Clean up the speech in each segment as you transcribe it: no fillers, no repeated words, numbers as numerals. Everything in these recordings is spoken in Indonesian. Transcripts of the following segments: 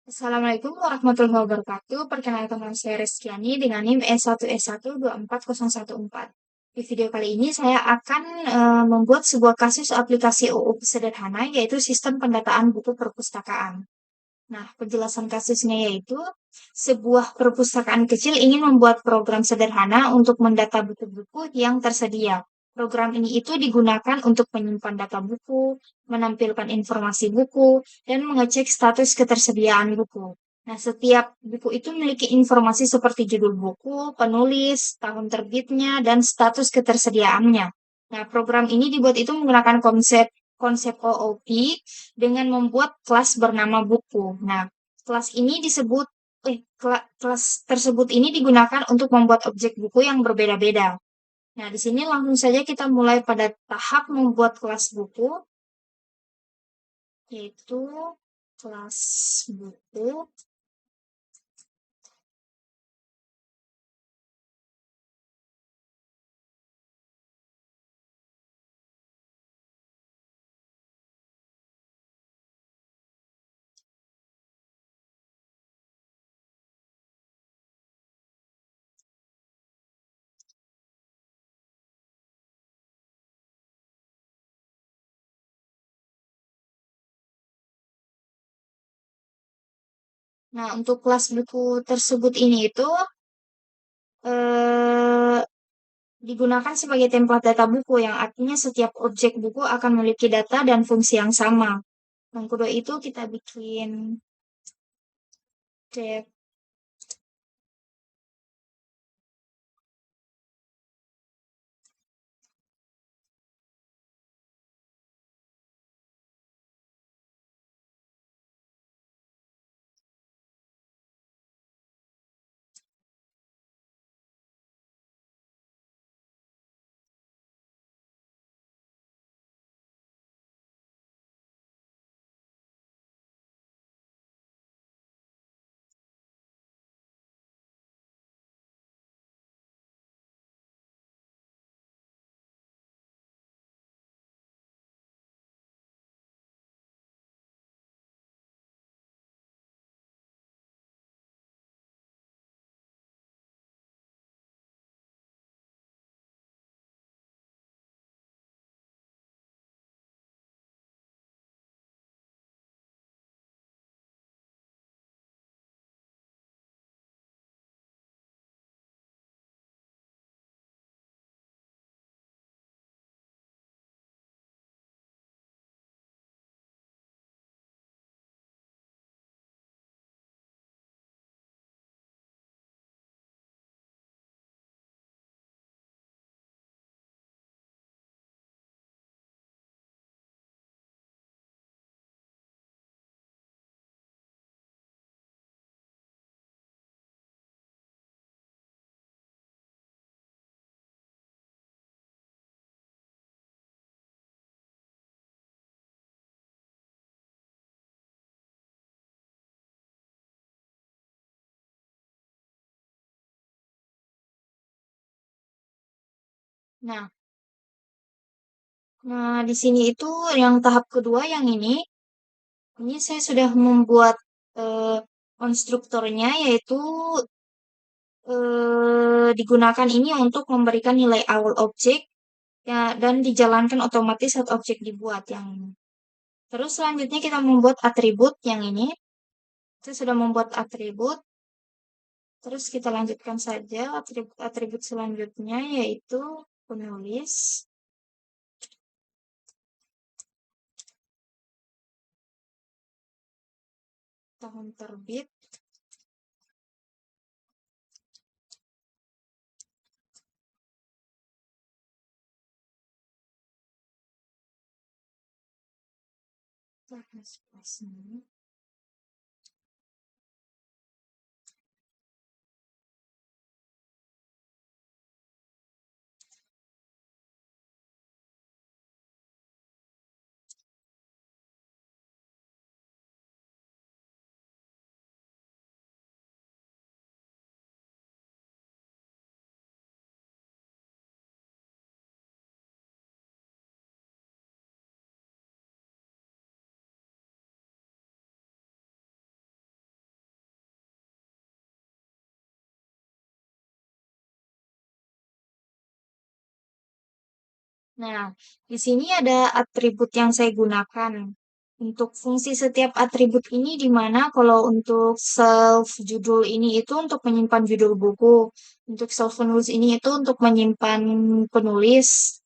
Assalamualaikum warahmatullahi wabarakatuh. Perkenalkan nama saya Reskiani dengan NIM S1S1 24014. Di video kali ini saya akan membuat sebuah kasus aplikasi OOP sederhana yaitu sistem pendataan buku perpustakaan. Nah, penjelasan kasusnya yaitu sebuah perpustakaan kecil ingin membuat program sederhana untuk mendata buku-buku yang tersedia. Program ini itu digunakan untuk menyimpan data buku, menampilkan informasi buku, dan mengecek status ketersediaan buku. Nah, setiap buku itu memiliki informasi seperti judul buku, penulis, tahun terbitnya, dan status ketersediaannya. Nah, program ini dibuat itu menggunakan konsep konsep OOP dengan membuat kelas bernama buku. Nah, kelas ini disebut kelas tersebut ini digunakan untuk membuat objek buku yang berbeda-beda. Nah, di sini langsung saja kita mulai pada tahap membuat kelas buku, yaitu kelas buku. Nah, untuk kelas buku tersebut ini itu eh, digunakan sebagai template data buku yang artinya setiap objek buku akan memiliki data dan fungsi yang sama. Yang kedua itu kita bikin tab. Nah, di sini itu yang tahap kedua yang ini saya sudah membuat eh, konstruktornya yaitu digunakan ini untuk memberikan nilai awal objek ya dan dijalankan otomatis saat objek dibuat yang ini. Terus selanjutnya kita membuat atribut yang ini. Kita sudah membuat atribut. Terus kita lanjutkan saja atribut-atribut selanjutnya yaitu penulis, tahun terbit, spasi, Nah, di sini ada atribut yang saya gunakan. Untuk fungsi setiap atribut ini di mana kalau untuk self judul ini itu untuk menyimpan judul buku, untuk self penulis ini itu untuk menyimpan penulis,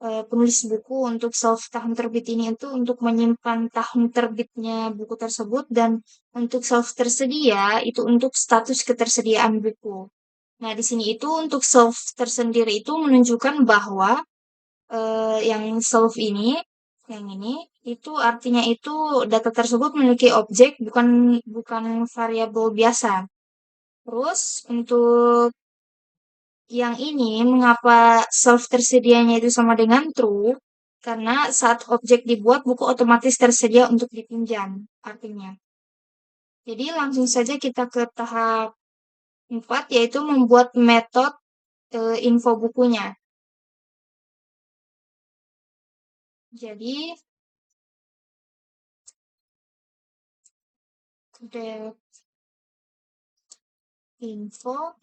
penulis buku, untuk self tahun terbit ini itu untuk menyimpan tahun terbitnya buku tersebut, dan untuk self tersedia itu untuk status ketersediaan buku. Nah, di sini itu untuk self tersendiri itu menunjukkan bahwa yang self ini, yang ini, itu artinya itu data tersebut memiliki objek, bukan bukan variabel biasa. Terus untuk yang ini, mengapa self tersedianya itu sama dengan true? Karena saat objek dibuat, buku otomatis tersedia untuk dipinjam, artinya. Jadi langsung saja kita ke tahap 4, yaitu membuat metode info bukunya. Jadi, the info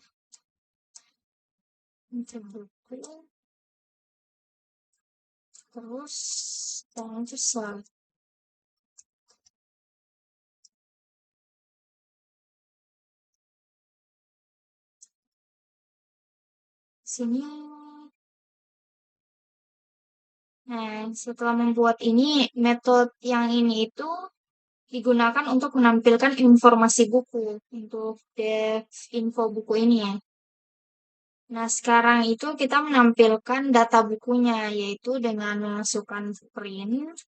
untuk buku, terus jangan susah. Sini. Nah, setelah membuat ini, metode yang ini itu digunakan untuk menampilkan informasi buku untuk dev info buku ini ya. Nah, sekarang itu kita menampilkan data bukunya, yaitu dengan memasukkan print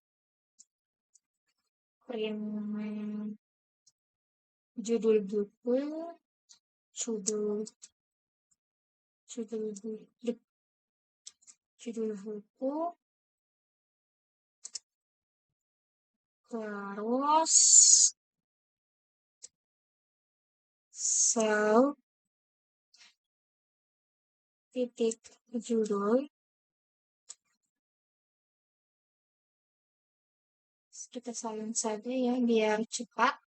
judul buku, judul judul buku, judul buku, terus sel titik judul. Kita salin saja ya biar cepat.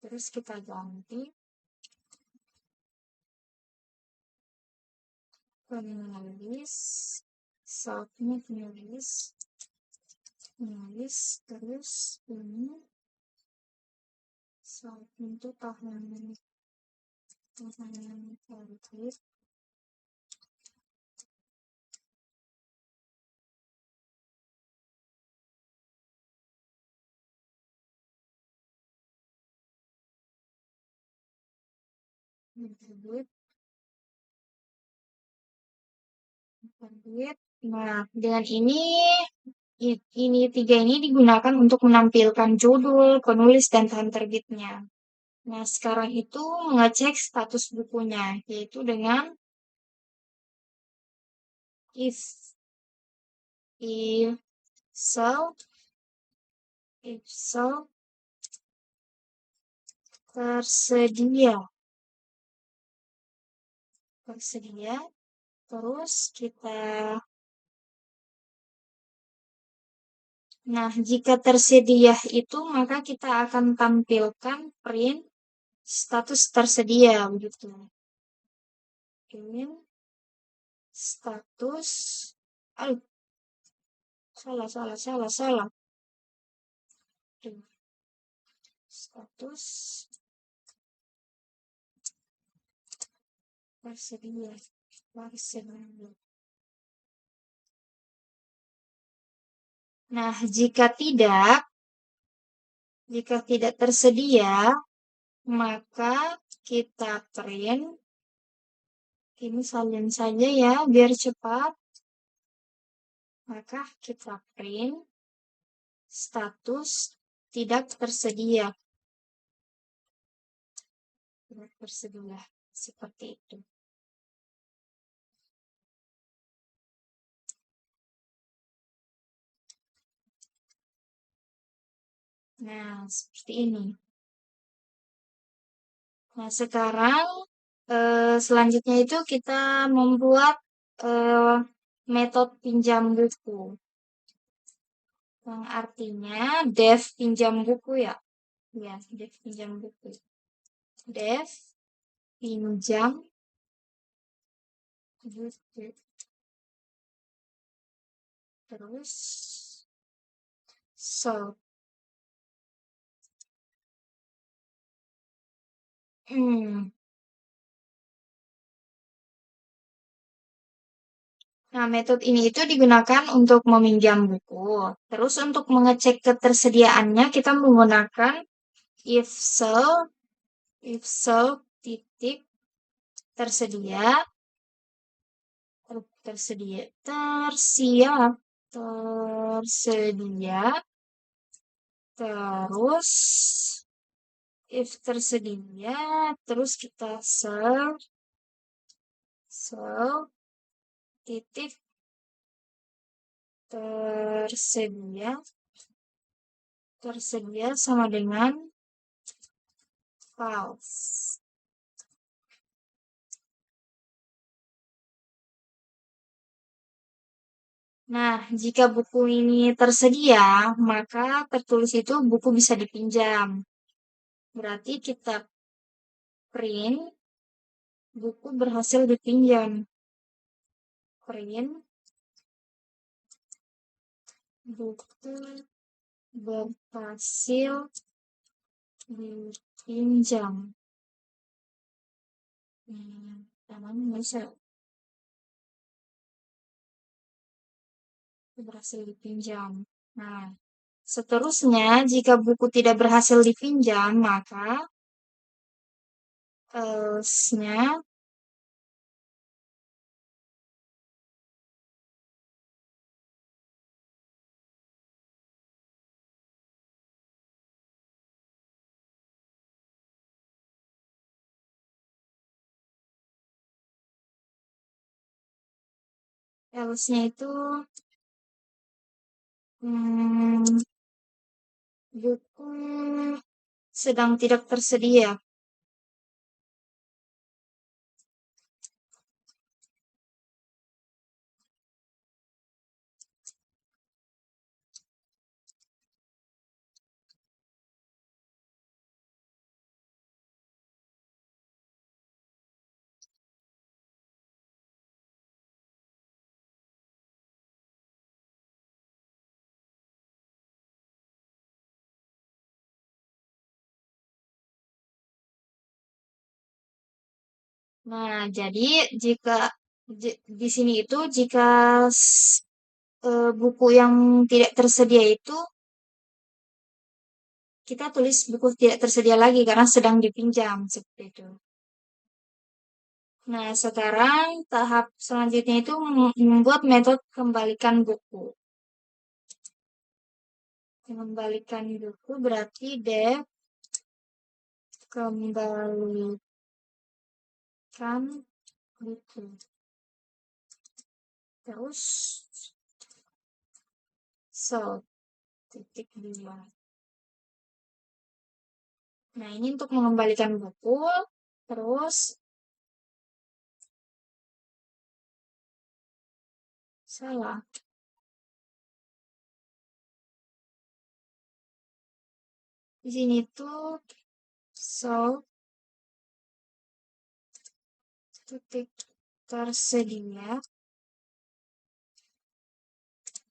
Terus kita ganti penulis, submit penulis, terus ini submit itu tahun terbit. Terbit, terbit. Nah, dengan ini tiga ini digunakan untuk menampilkan judul, penulis, dan tahun terbitnya. Nah, sekarang itu mengecek status bukunya, yaitu dengan if so, tersedia, terus kita. Nah, jika tersedia itu maka kita akan tampilkan print status tersedia begitu. Print status, aduh, salah. Status tersedia, tersedia. Nah, jika tidak tersedia, maka kita print, ini salin saja ya biar cepat. Maka kita print status tidak tersedia. Tidak tersedia seperti itu. Nah, seperti ini. Nah, sekarang selanjutnya itu kita membuat metode pinjam buku. Yang artinya dev pinjam buku ya. Ya, dev pinjam buku. Def pinjam buku. Terus so. Hmm. Nah, metode ini itu digunakan untuk meminjam buku. Terus untuk mengecek ketersediaannya kita menggunakan if so, titik tersedia, tersedia, tersiap, tersedia, terus if tersedia, terus kita serve titik tersedia, tersedia sama dengan false. Nah, jika buku ini tersedia, maka tertulis itu buku bisa dipinjam. Berarti kita print buku berhasil dipinjam. Print buku berhasil dipinjam. Namanya bisa berhasil dipinjam. Nah, seterusnya jika buku tidak berhasil dipinjam, maka else-nya else-nya itu hmm, buku sedang tidak tersedia. Nah, jadi jika di sini itu jika buku yang tidak tersedia itu kita tulis buku tidak tersedia lagi karena sedang dipinjam seperti itu. Nah, sekarang tahap selanjutnya itu membuat metode kembalikan buku. Mengembalikan buku berarti def kembalikan buku. Terus so titik dua. Nah, ini untuk mengembalikan buku. Terus salah. Di sini tuh so titik tersedia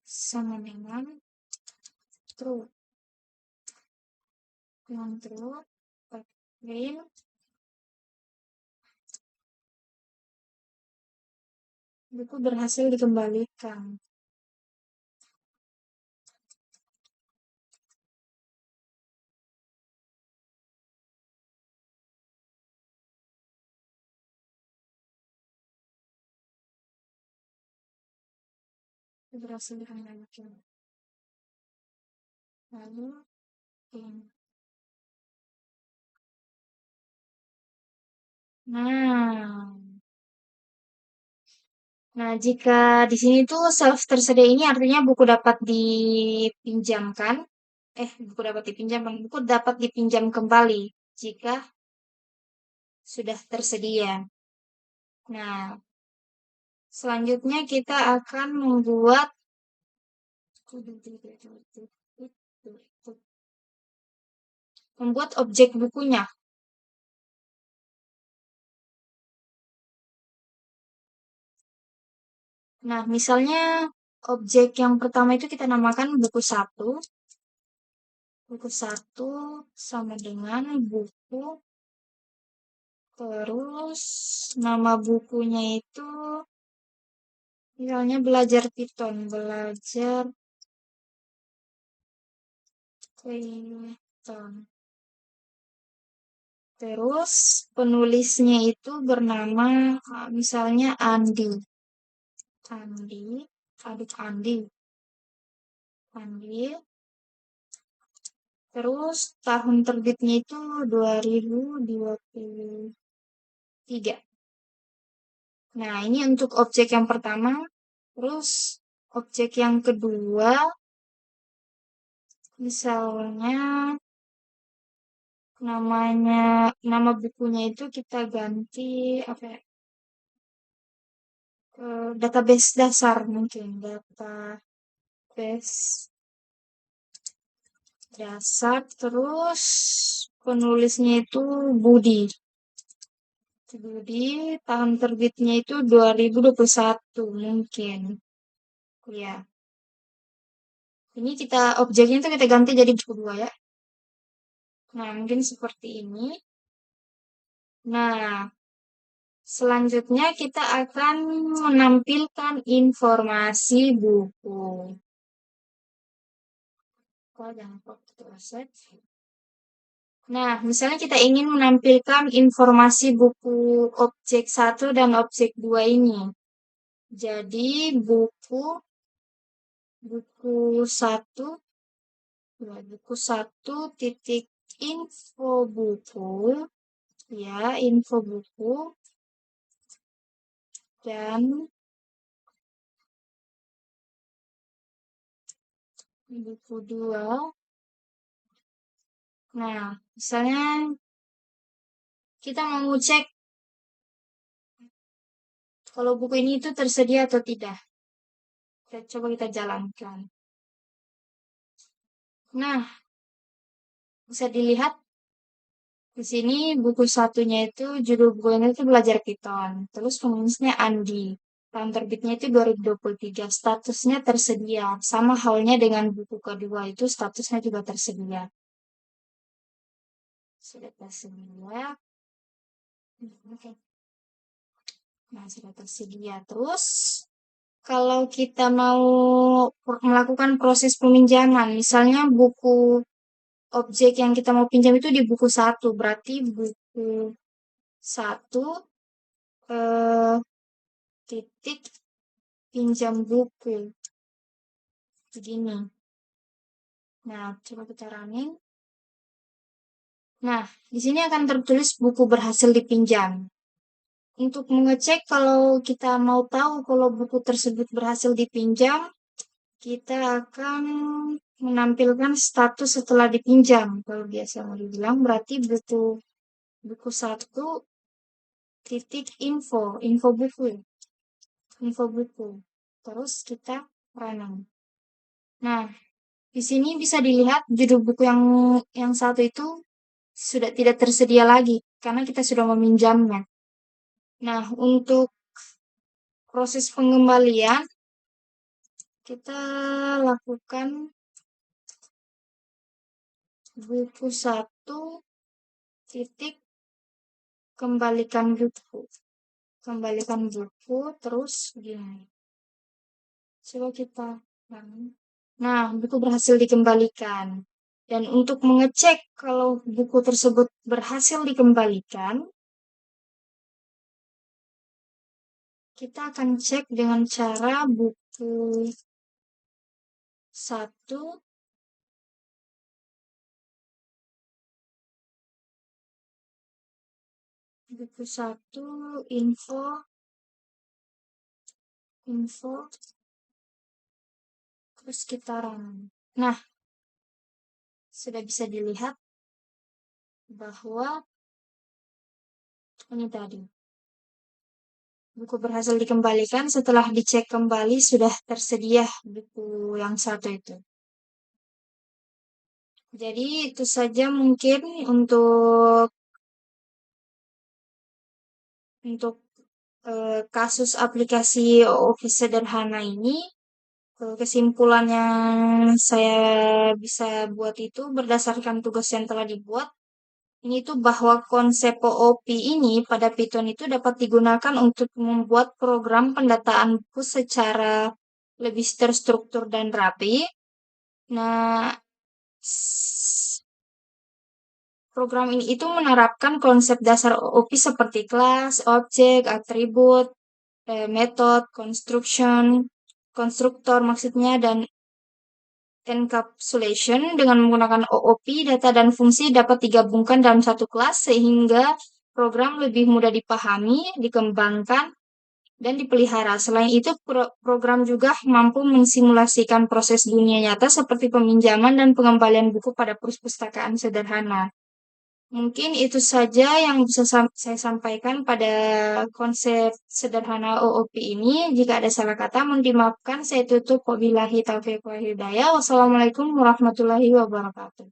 sama dengan true. Yang true print buku berhasil dikembalikan. Berhasil dikembalikan. Lalu print. Nah, nah jika di sini tuh self tersedia ini artinya buku dapat dipinjamkan. Buku dapat dipinjamkan. Buku dapat dipinjam kembali jika sudah tersedia. Nah, selanjutnya kita akan membuat objek bukunya. Nah, misalnya objek yang pertama itu kita namakan buku 1. Buku 1 sama dengan buku, terus nama bukunya itu misalnya belajar Python, belajar Python. Terus penulisnya itu bernama misalnya Andi. Andi, adik Andi. Andi. Terus tahun terbitnya itu 2023. Nah, ini untuk objek yang pertama. Terus objek yang kedua, misalnya namanya, nama bukunya itu kita ganti apa ya? Database dasar mungkin, database dasar. Terus penulisnya itu Budi. Budi, tahun terbitnya itu 2021 mungkin. Ya. Ini kita objeknya itu kita ganti jadi buku 2 ya. Nah, mungkin seperti ini. Nah, selanjutnya kita akan menampilkan informasi buku. Oh, jangan set. Nah, misalnya kita ingin menampilkan informasi buku objek 1 dan objek 2 ini. Jadi, buku 1, ya, buku 1 titik info buku, ya, info buku, dan buku 2. Nah, misalnya kita mau cek kalau buku ini itu tersedia atau tidak. Coba kita jalankan. Nah, bisa dilihat di sini buku satunya itu judul bukunya itu belajar Python. Terus penulisnya Andi. Tahun terbitnya itu 2023. Statusnya tersedia. Sama halnya dengan buku kedua itu statusnya juga tersedia. Sudah tersedia. Oke. Nah, sudah tersedia. Terus kalau kita mau melakukan proses peminjaman, misalnya buku objek yang kita mau pinjam itu di buku 1, berarti buku 1 eh, titik pinjam buku. Begini. Nah, coba kita running. Nah, di sini akan tertulis buku berhasil dipinjam. Untuk mengecek kalau kita mau tahu kalau buku tersebut berhasil dipinjam, kita akan menampilkan status setelah dipinjam. Kalau biasa mau dibilang berarti buku 1 titik info buku, info buku. Terus kita running. Nah, di sini bisa dilihat judul buku yang satu itu sudah tidak tersedia lagi karena kita sudah meminjamnya. Nah, untuk proses pengembalian kita lakukan buku 1 titik kembalikan buku. Kembalikan buku terus gini. Coba kita. Nah, buku berhasil dikembalikan. Dan untuk mengecek kalau buku tersebut berhasil dikembalikan, kita akan cek dengan cara buku 1 info terus kita run. Nah, sudah bisa dilihat bahwa ini tadi buku berhasil dikembalikan setelah dicek kembali sudah tersedia buku yang satu itu. Jadi itu saja mungkin untuk kasus aplikasi OOP sederhana ini, kesimpulan yang saya bisa buat itu berdasarkan tugas yang telah dibuat, ini tuh bahwa konsep OOP ini pada Python itu dapat digunakan untuk membuat program pendataan buku secara lebih terstruktur dan rapi. Nah, program ini itu menerapkan konsep dasar OOP seperti kelas, objek, atribut, method, konstruktor maksudnya, dan encapsulation. Dengan menggunakan OOP, data dan fungsi dapat digabungkan dalam satu kelas sehingga program lebih mudah dipahami, dikembangkan, dan dipelihara. Selain itu, program juga mampu mensimulasikan proses dunia nyata seperti peminjaman dan pengembalian buku pada perpustakaan sederhana. Mungkin itu saja yang bisa saya sampaikan pada konsep sederhana OOP ini. Jika ada salah kata, mohon dimaafkan. Saya tutup. Wabillahi taufiq wal hidayah. Wassalamualaikum warahmatullahi wabarakatuh.